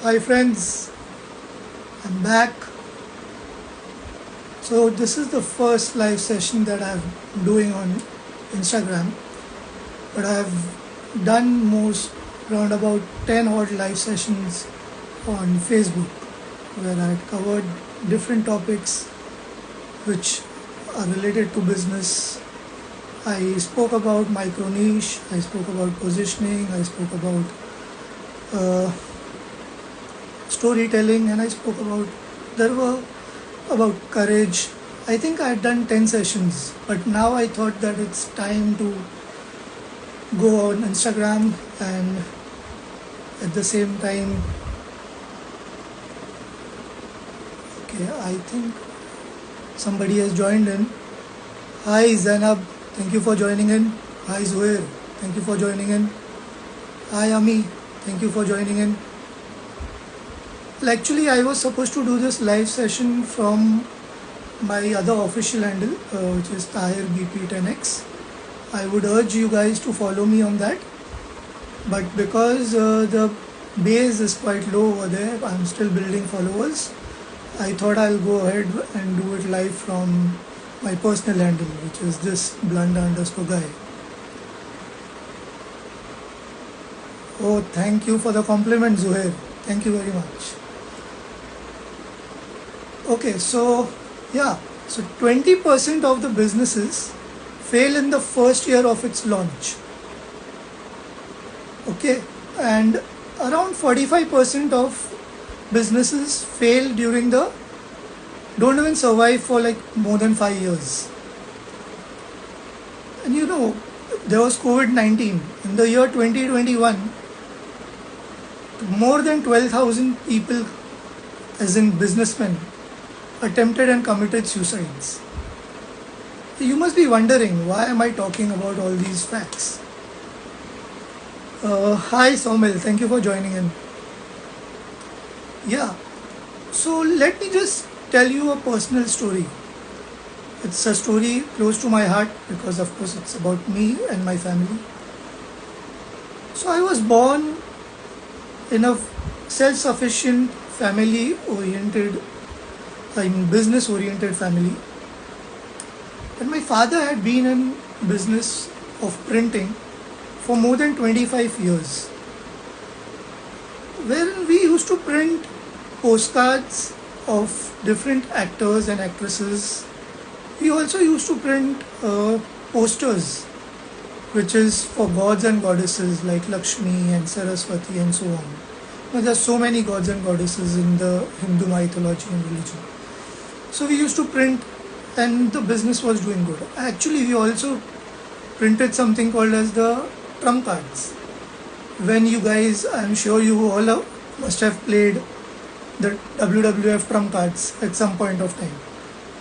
Hi friends, I'm back. So this is the first live session that I'm doing on Instagram, but I've done most around about 10 odd live sessions on Facebook where I covered different topics which are related to business. I spoke about micro niche, I spoke about positioning, I spoke about uh, storytelling, and I spoke about there were about courage. I think I had done 10 sessions, but now I thought that it's time to go on Instagram and at the same time, okay, I think somebody has joined in. Hi Zainab, thank you for joining in. Hi Zuhair, thank you for joining in. Hi Ami, thank you for joining in. Well, actually, I was supposed to do this live session from my other official handle, which is TahirBP10x. I would urge you guys to follow me on that. But because the base is quite low over there, I'm still building followers. I thought I'll go ahead and do it live from my personal handle, which is this blunder_guy. Oh, thank you for the compliment, Zuhair. Thank you very much. Okay, so 20% of the businesses fail in the first year of its launch. Okay, and around 45% of businesses fail don't even survive for like more than 5 years. And there was COVID-19. In the year 2021, more than 12,000 people, as in businessmen, attempted and committed suicides. You must be wondering, why am I talking about all these facts? Hi Somil, thank you for joining in. Yeah, so let me just tell you a personal story. It's a story close to my heart because of course it's about me and my family. So I was born in a self-sufficient, family-oriented, business-oriented family. And my father had been in business of printing for more than 25 years. Wherein we used to print postcards of different actors and actresses. We also used to print posters, which is for gods and goddesses like Lakshmi and Saraswati and so on. Now, there are so many gods and goddesses in the Hindu mythology and religion. So we used to print and the business was doing good. Actually, we also printed something called as the trump cards. When you guys, I'm sure you all must have played the WWF trump cards at some point of time.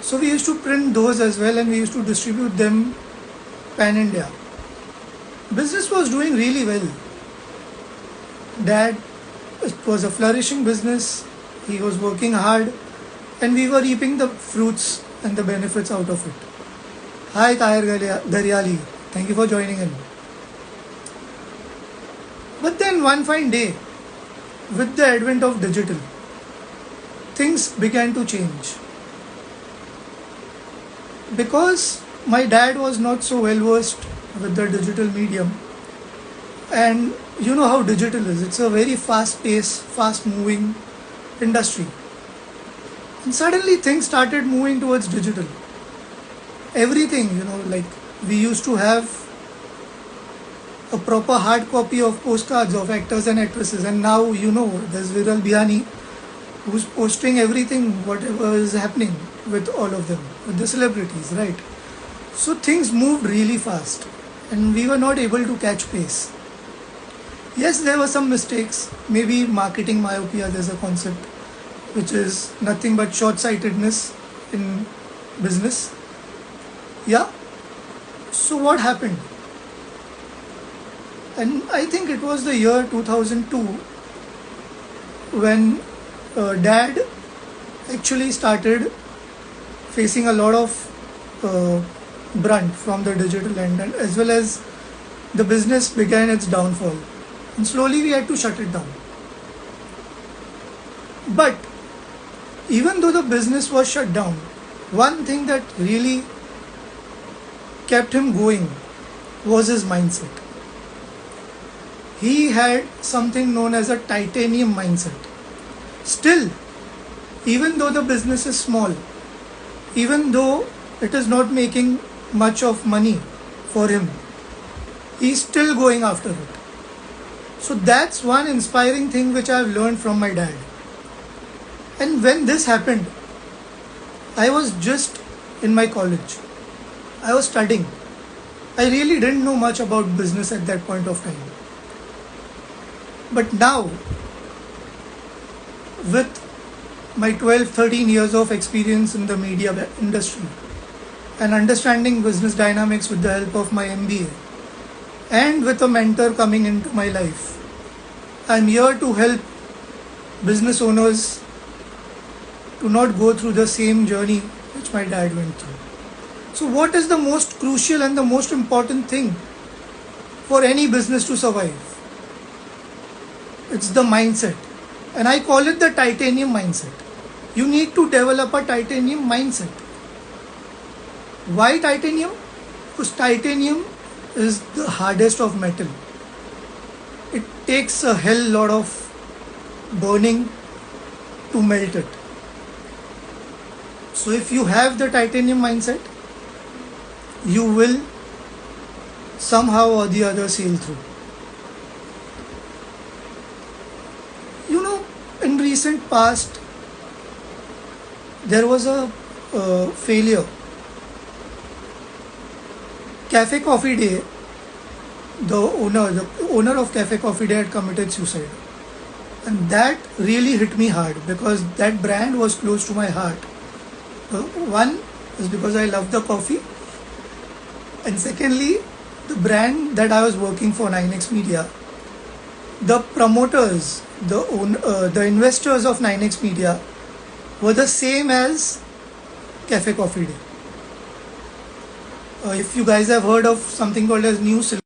So we used to print those as well and we used to distribute them pan-India. Business was doing really well. Dad, it was a flourishing business. He was working hard and we were reaping the fruits and the benefits out of it. Hi Tahir Garyali, thank you for joining in. But then one fine day, with the advent of digital, things began to change. Because my dad was not so well versed with the digital medium, and you know how digital is, it's a very fast paced, fast moving industry. And suddenly things started moving towards digital. Everything, like we used to have a proper hard copy of postcards of actors and actresses, and now there's Viral Bihani who's posting everything, whatever is happening with all of them, with the celebrities, right? So things moved really fast and we were not able to catch pace. Yes, there were some mistakes, maybe marketing myopia, there's a concept which is nothing but short-sightedness in business. Yeah, so what happened? And I think it was the year 2002 when Dad actually started facing a lot of brunt from the digital end, and as well as the business began its downfall. And slowly we had to shut it down. But even though the business was shut down, one thing that really kept him going was his mindset. He had something known as a titanium mindset. Still, even though the business is small, even though it is not making much of money for him, he's still going after it. So that's one inspiring thing which I've learned from my dad. And when this happened, I was just in my college. I was studying. I really didn't know much about business at that point of time. But now, with my 12, 13 years of experience in the media industry and understanding business dynamics with the help of my MBA and with a mentor coming into my life, I'm here to help business owners to not go through the same journey which my dad went through. So, what is the most crucial and the most important thing for any business to survive? It's the mindset. And I call it the titanium mindset. You need to develop a titanium mindset. Why titanium? Because titanium is the hardest of metal. It takes a hell lot of burning to melt it. So if you have the titanium mindset, you will somehow or the other sail through. You know, in recent past, there was a failure. Cafe Coffee Day, the owner of Cafe Coffee Day had committed suicide. And that really hit me hard because that brand was close to my heart. One is because I love the coffee, and secondly, the brand that I was working for, 9X Media, the promoters, the investors of 9X Media were the same as Cafe Coffee Day. If you guys have heard of something called as New Silicon,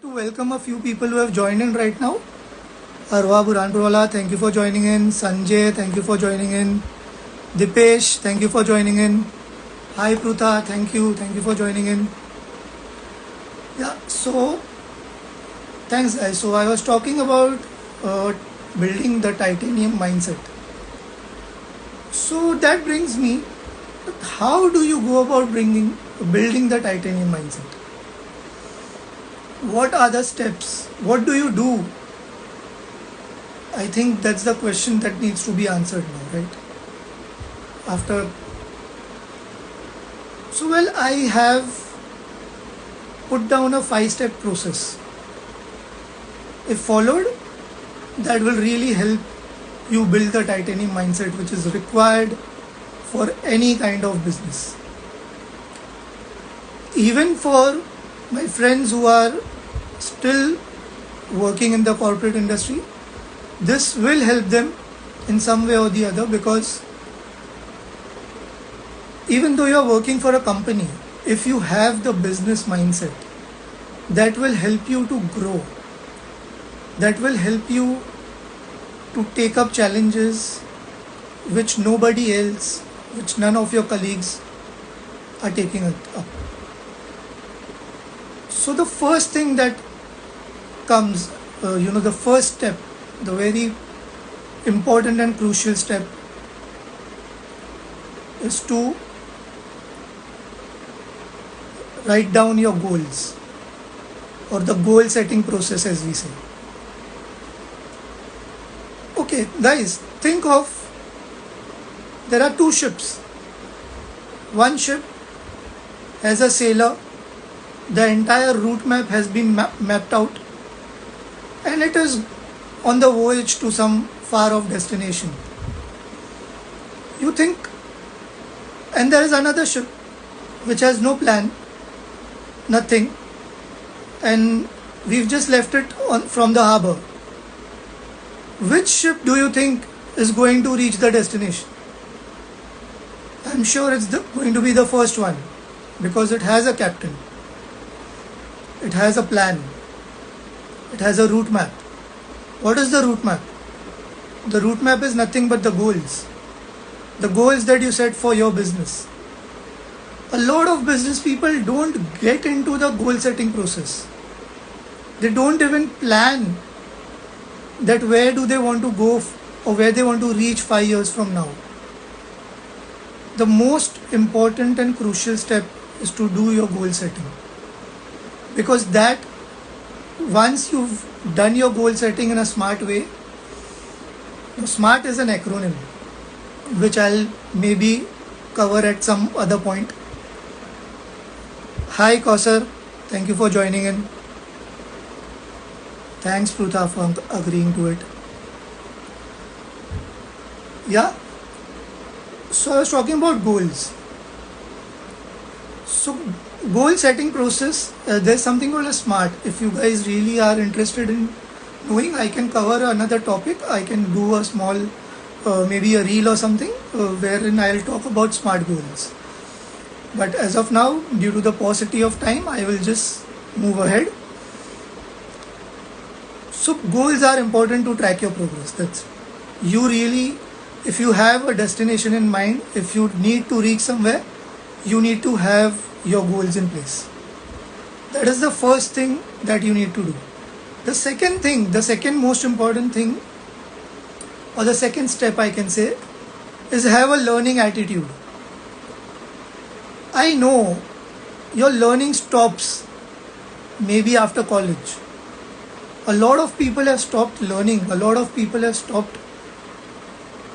to welcome a few people who have joined in right now. Arwa Buranpurwala, thank you for joining in. Sanjay, thank you for joining in. Dipesh, thank you for joining in. Hi Pruta, thank you for joining in. Yeah, so thanks guys. So I was talking about building the titanium mindset. So that brings me, how do you go about building the titanium mindset? What are the steps? What do you do? I think that's the question that needs to be answered now, right? I have put down a 5-step process. If followed, that will really help you build the titanium mindset which is required for any kind of business. Even for my friends who are still working in the corporate industry, this will help them in some way or the other, because even though you are working for a company, if you have the business mindset, that will help you to grow. That will help you to take up challenges which nobody else, which none of your colleagues are taking it up. So the first thing that comes, the first step, the very important and crucial step is to write down your goals, or the goal setting process as we say. Okay guys, think of, there are two ships. One ship has a sailor, the entire route map has been mapped out, and it is on the voyage to some far off destination. You think, and there is another ship which has no plan, nothing, and we've just left it from the harbor. Which ship do you think is going to reach the destination? I'm sure it's going to be the first one, because it has a captain, it has a plan, It has a route map. What is the route map? The route map is nothing but the goals. The goals that you set for your business. A lot of business people don't get into the goal setting process. They don't even plan that where do they want to go or where they want to reach 5 years from now. The most important and crucial step is to do your goal setting. Because that, once you've done your goal setting in a smart way, SMART is an acronym which I'll maybe cover at some other point. Hi Kausar, thank you for joining in. Thanks Prutha for agreeing to it. Yeah, so I was talking about goals. So goal setting process, there's something called a SMART. If you guys really are interested in knowing, I can cover another topic. I can do a small, maybe a reel or something wherein I'll talk about SMART goals. But as of now, due to the paucity of time, I will just move ahead. So goals are important to track your progress. That's you really, if you have a destination in mind, if you need to reach somewhere, you need to have your goals in place. That is the first thing that you need to do. The second thing, the second most important thing, or the second step I can say, is have a learning attitude. I know your learning stops maybe after college. A lot of people have stopped learning. A lot of people have stopped,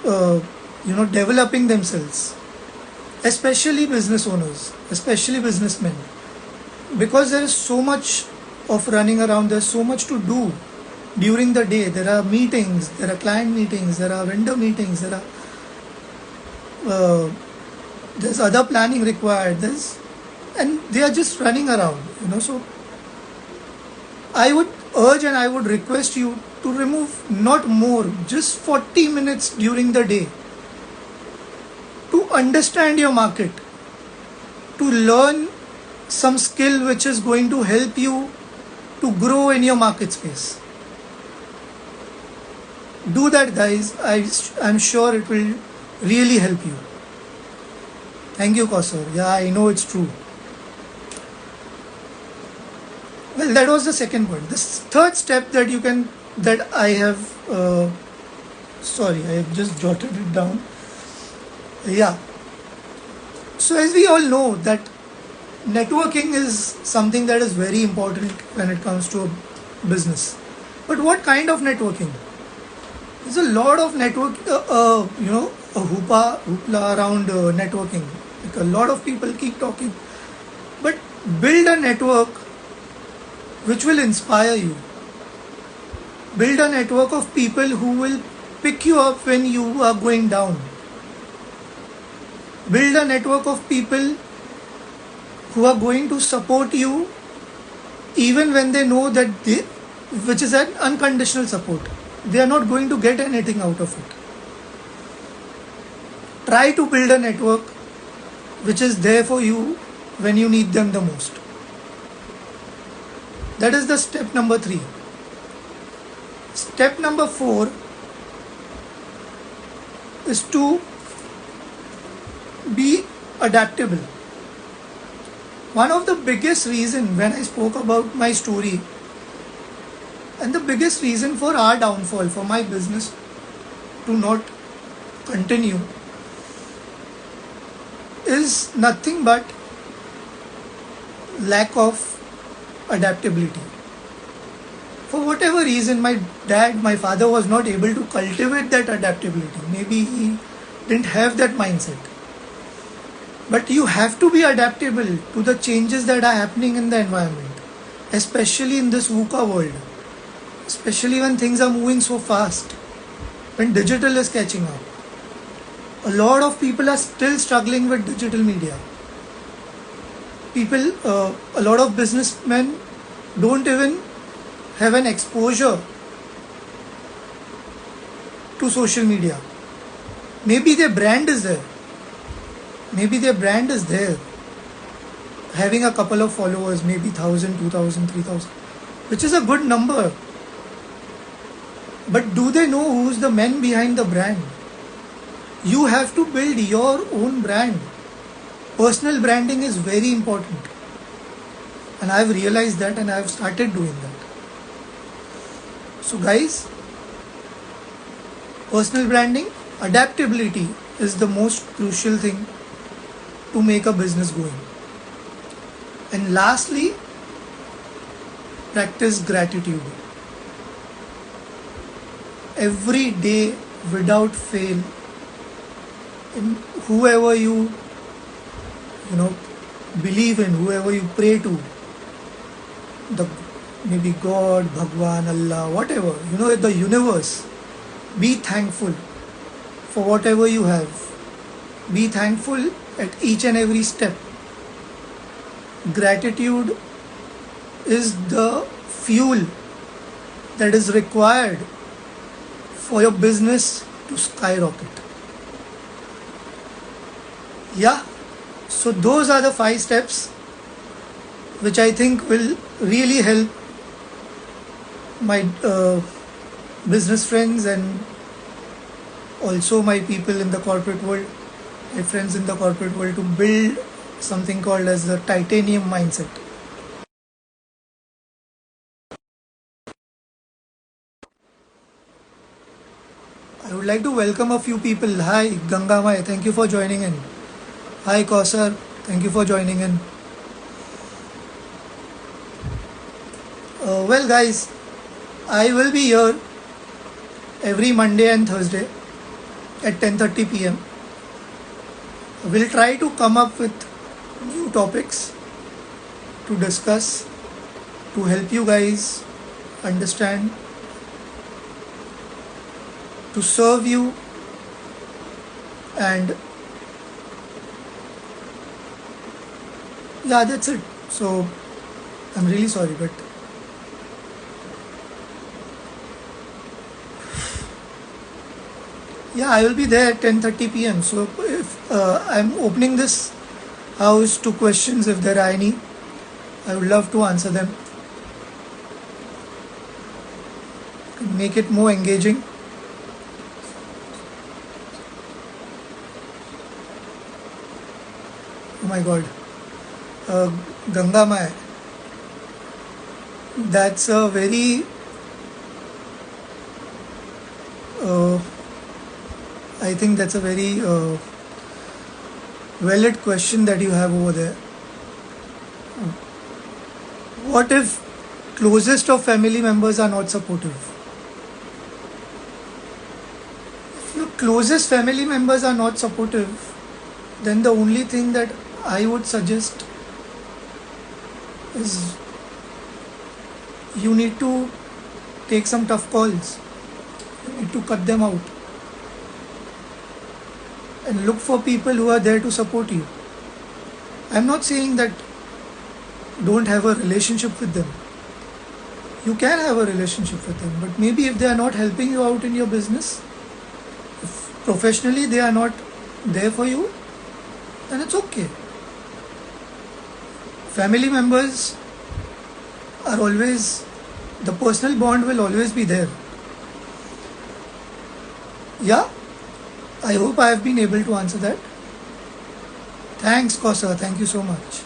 developing themselves. Especially business owners, especially businessmen. Because there is so much of running around, there's so much to do during the day. There are meetings, there are client meetings, there are vendor meetings, there's other planning required, and they are just running around, so I would urge and I would request you to remove not more, just 40 minutes during the day to understand your market, to learn some skill which is going to help you to grow in your market space. Do that, guys. I'm sure it will really help you. Thank you, Kausar. Yeah, I know it's true. Well, that was the second point. The third step that I have just jotted it down. Yeah. So as we all know that networking is something that is very important when it comes to a business. But what kind of networking? There's a lot of network, a hoopla around networking. Like a lot of people keep talking. But build a network which will inspire you. Build a network of people who will pick you up when you are going down. Build a network of people who are going to support you even when they know that which is an unconditional support. They are not going to get anything out of it. Try to build a network which is there for you when you need them the most. That is the step number 3. Step number 4 is to be adaptable. One of the biggest reason when I spoke about my story and the biggest reason for our downfall, for my business to not continue, is nothing but lack of adaptability. For whatever reason, my father was not able to cultivate that adaptability. Maybe he didn't have that mindset. But you have to be adaptable to the changes that are happening in the environment, especially in this VUCA world, especially when things are moving so fast, when digital is catching up. A lot of people are still struggling with digital media. A lot of businessmen don't even have an exposure to social media. Maybe their brand is there. Having a couple of followers, maybe 1,000, 2,000, 3,000, which is a good number. But do they know who's the man behind the brand? You have to build your own brand. Personal branding is very important. And I've realized that and I've started doing that. So guys, personal branding, adaptability is the most crucial thing to make a business going. And lastly, practice gratitude. Every day without fail, in whoever you believe in, whoever you pray to, the maybe God, Bhagwan, Allah, whatever, the universe, be thankful for whatever you have. Be thankful at each and every step. Gratitude is the fuel that is required for your business to skyrocket. Yeah, so those are the 5 steps which I think will really help my business friends and also my people in the corporate world, my friends in the corporate world, to build something called as the titanium mindset. I would like to welcome a few people. Hi Gangamai, thank you for joining in. Hi Kausar, thank you for joining in. Well guys, I will be here every Monday and Thursday at 10:30 p.m. We'll try to come up with new topics to discuss to help you guys understand, to serve you, and yeah, that's it. So I'm really sorry, but yeah, I will be there at 10:30 p.m. So if I'm opening this house to questions, if there are any, I would love to answer them. Make it more engaging. Oh my God, Ganga Mai. That's a very I think that's a very valid question that you have over there. What if closest of family members are not supportive? If your closest family members are not supportive, then the only thing that I would suggest is you need to take some tough calls. You need to cut them out and look for people who are there to support you. I'm not saying that don't have a relationship with them. You can have a relationship with them, but maybe if they are not helping you out in your business, if professionally they are not there for you, then it's okay. Family members are always, the personal bond will always be there. Yeah, I hope I have been able to answer that. Thanks, Kosa. Thank you so much.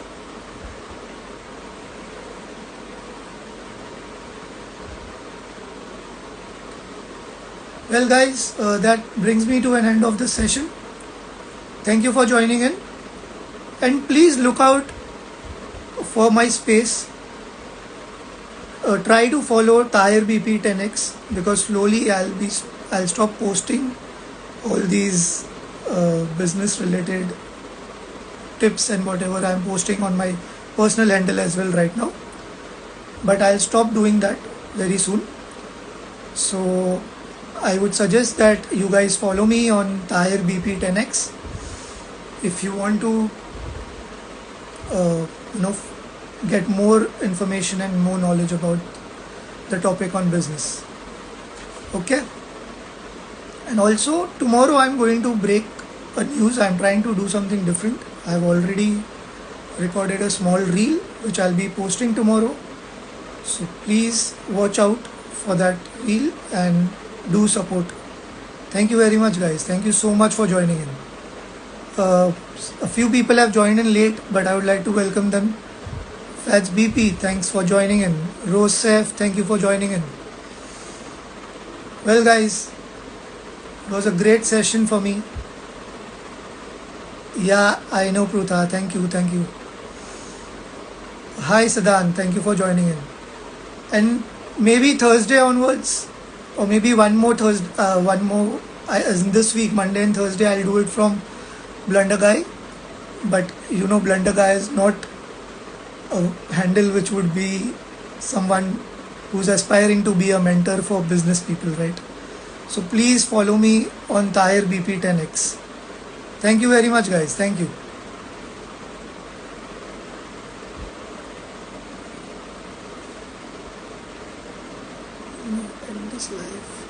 Well, guys, that brings me to an end of this session. Thank you for joining in. And please look out for my space. Try to follow Tire BP 10x because slowly I'll stop posting all these business related tips and whatever I'm posting on my personal handle as well right now, but I'll stop doing that very soon. So I would suggest that you guys follow me on Tire BP 10x if you want to get more information and more knowledge about the topic on business. Okay. And also tomorrow I'm going to break a news. I'm trying to do something different. I've already recorded a small reel which I'll be posting tomorrow. So please watch out for that reel and do support. Thank you very much, guys. Thank you so much for joining in. Uh, a few people have joined in late, but I would like to welcome them. Fats BP, thanks for joining in. Rose Sef, thank you for joining in. Well, guys, it was a great session for me. Yeah, I know, Prutha. Thank you, thank you. Hi, Sadan. Thank you for joining in. And maybe Thursday onwards, or maybe one more Thursday, as in this week, Monday and Thursday, I'll do it from Blunder Guy. But you know, Blunder Guy is not a handle which would be someone who's aspiring to be a mentor for business people, right? So please follow me on Tahir BP10X. Thank you very much, guys. Thank you. End this live.